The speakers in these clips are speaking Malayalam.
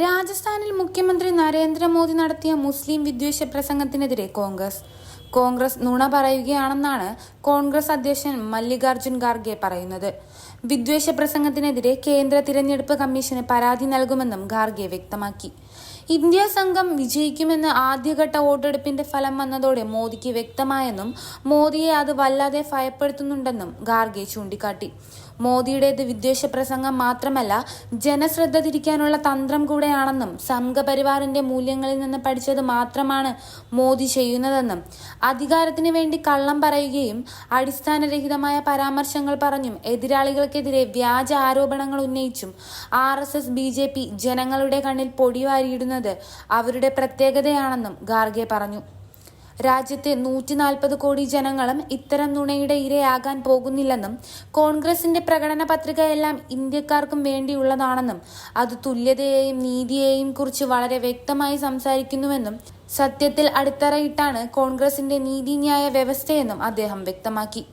രാജസ്ഥാനിൽ മുഖ്യമന്ത്രി നരേന്ദ്രമോദി നടത്തിയ മുസ്ലിം വിദ്വേഷ പ്രസംഗത്തിനെതിരെ കോൺഗ്രസ് നുണ പറയുകയാണെന്നാണ് കോൺഗ്രസ് അധ്യക്ഷൻ മല്ലികാർജുൻ ഖാർഗെ പറയുന്നത്. വിദ്വേഷ പ്രസംഗത്തിനെതിരെ കേന്ദ്ര തിരഞ്ഞെടുപ്പ് കമ്മീഷന് പരാതി നൽകുമെന്നും ഖാർഗെ വ്യക്തമാക്കി. ഇന്ത്യ സംഘം വിജയിക്കുമെന്ന് ആദ്യഘട്ട വോട്ടെടുപ്പിന്റെ ഫലം വന്നതോടെ മോദിക്ക് വ്യക്തമായെന്നും മോദിയെ അത് വല്ലാതെ ഭയപ്പെടുത്തുന്നുണ്ടെന്നും ഖാർഗെ ചൂണ്ടിക്കാട്ടി. മോദിയുടേത് വിദ്വേഷ പ്രസംഗം മാത്രമല്ല, ജനശ്രദ്ധ തിരിക്കാനുള്ള തന്ത്രം കൂടെയാണെന്നും സംഘപരിവാറിന്റെ മൂല്യങ്ങളിൽ നിന്ന് പഠിച്ചത് മാത്രമാണ് മോദി ചെയ്യുന്നതെന്നും അധികാരത്തിന് വേണ്ടി കള്ളം പറയുകയും അടിസ്ഥാനരഹിതമായ പരാമർശങ്ങൾ പറഞ്ഞും എതിരാളികൾക്കെതിരെ വ്യാജ ആരോപണങ്ങൾ ഉന്നയിച്ചും RSS BJP ജനങ്ങളുടെ കണ്ണിൽ പൊടിവാരിയിടുന്നത് അവരുടെ പ്രത്യേകതയാണെന്നും ഖാർഗെ പറഞ്ഞു. രാജ്യത്തെ 140 കോടി ജനങ്ങളും ഇത്തരം നുണയുടെ ഇരയാകാൻ പോകുന്നില്ലെന്നും കോൺഗ്രസിന്റെ പ്രകടന പത്രികയെല്ലാം ഇന്ത്യക്കാർക്കും വേണ്ടിയുള്ളതാണെന്നും അത് തുല്യതയെയും നീതിയെയും കുറിച്ച് വളരെ വ്യക്തമായി സംസാരിക്കുന്നുവെന്നും സത്യത്തിൽ അടിത്തറയിട്ടാണ് കോൺഗ്രസിന്റെ നീതിന്യായ വ്യവസ്ഥയെന്നും അദ്ദേഹം വ്യക്തമാക്കി.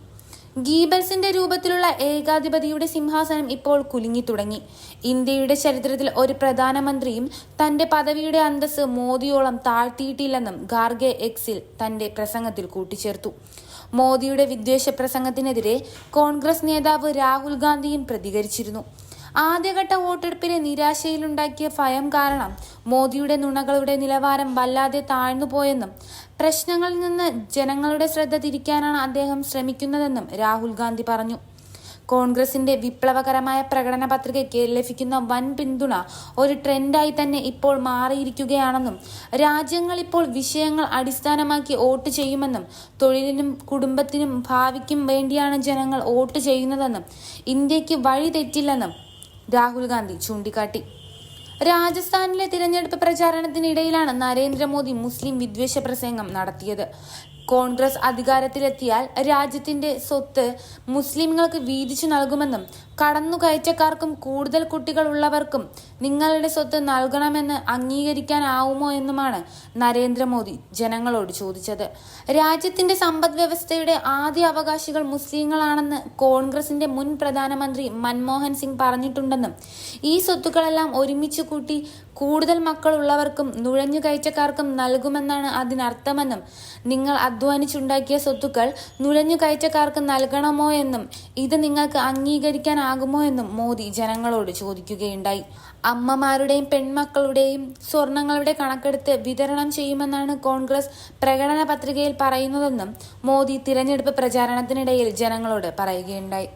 ഗീബൽസിന്റെ രൂപത്തിലുള്ള ഏകാധിപതിയുടെ സിംഹാസനം ഇപ്പോൾ കുലുങ്ങി തുടങ്ങി. ഇന്ത്യയുടെ ചരിത്രത്തിൽ ഒരു പ്രധാനമന്ത്രിയും തന്റെ പദവിയുടെ അന്തസ്സ് മോദിയോളം താഴ്ത്തിയിട്ടില്ലെന്നും ഖാർഗെ എക്സിൽ തന്റെ പ്രസംഗത്തിൽ കൂട്ടിച്ചേർത്തു. മോദിയുടെ വിദ്വേഷ പ്രസംഗത്തിനെതിരെ കോൺഗ്രസ് നേതാവ് രാഹുൽ ഗാന്ധിയും പ്രതികരിച്ചിരുന്നു. ആദ്യഘട്ട വോട്ടെടുപ്പിലെ നിരാശയിലുണ്ടാക്കിയ ഭയം കാരണം മോദിയുടെ നുണകളുടെ നിലവാരം വല്ലാതെ താഴ്ന്നുപോയെന്നും പ്രശ്നങ്ങളിൽ നിന്ന് ജനങ്ങളുടെ ശ്രദ്ധ തിരിക്കാനാണ് അദ്ദേഹം ശ്രമിക്കുന്നതെന്നും രാഹുൽ ഗാന്ധി പറഞ്ഞു. കോൺഗ്രസിന്റെ വിപ്ലവകരമായ പ്രകടന പത്രികയ്ക്ക് ലഭിക്കുന്ന വൻ പിന്തുണ ഒരു ട്രെൻഡായി തന്നെ ഇപ്പോൾ മാറിയിരിക്കുകയാണെന്നും രാജ്യങ്ങൾ ഇപ്പോൾ വിഷയങ്ങൾ അടിസ്ഥാനമാക്കി വോട്ട് ചെയ്യുമെന്നും തൊഴിലിനും കുടുംബത്തിനും ഭാവിക്കും വേണ്ടിയാണ് ജനങ്ങൾ വോട്ട് ചെയ്യുന്നതെന്നും ഇന്ത്യക്ക് വഴി തെറ്റില്ലെന്നും രാഹുൽ ഗാന്ധി ചൂണ്ടിക്കാട്ടി. രാജസ്ഥാനിലെ തിരഞ്ഞെടുപ്പ് പ്രചാരണത്തിനിടയിലാണ് നരേന്ദ്രമോദി മുസ്ലിം വിദ്വേഷ പ്രസംഗം നടത്തിയത്. കോൺഗ്രസ് അധികാരത്തിലെത്തിയാൽ രാജ്യത്തിന്റെ സ്വത്ത് മുസ്ലിംകൾക്ക് വീതിച്ചു നൽകുമെന്നും കടന്നുകയറ്റക്കാർക്കും കൂടുതൽ കുട്ടികൾ ഉള്ളവർക്കും നിങ്ങളുടെ സ്വത്ത് നൽകണമെന്ന് അംഗീകരിക്കാനാവുമോ എന്നുമാണ് നരേന്ദ്രമോദി ജനങ്ങളോട് ചോദിച്ചത്. രാജ്യത്തിന്റെ സമ്പദ് വ്യവസ്ഥയുടെ ആദ്യ അവകാശികൾ മുസ്ലിങ്ങളാണെന്ന് കോൺഗ്രസിന്റെ മുൻ പ്രധാനമന്ത്രി മൻമോഹൻ സിംഗ് പറഞ്ഞിട്ടുണ്ടെന്നും ഈ സ്വത്തുക്കളെല്ലാം ഒരുമിച്ച് കൂട്ടി കൂടുതൽ മക്കൾ ഉള്ളവർക്കും നുഴഞ്ഞുകയറ്റക്കാർക്കും നൽകുമെന്നാണ് അതിനർത്ഥമെന്നും നിങ്ങൾ അധ്വാനിച്ചുണ്ടാക്കിയ സ്വത്തുക്കൾ നുഴഞ്ഞുകയറ്റക്കാർക്ക് നൽകണമോ എന്നും ഇത് നിങ്ങൾക്ക് അംഗീകരിക്കാനാകുമോ എന്നും മോദി ജനങ്ങളോട് ചോദിക്കുകയുണ്ടായി. അമ്മമാരുടെയും പെൺമക്കളുടെയും സ്വർണങ്ങളുടെ കണക്കെടുത്ത് വിതരണം ചെയ്യുമെന്നാണ് കോൺഗ്രസ് പ്രകടന പത്രികയിൽ പറയുന്നതെന്നും മോദി തിരഞ്ഞെടുപ്പ് പ്രചാരണത്തിനിടയിൽ ജനങ്ങളോട് പറയുകയുണ്ടായി.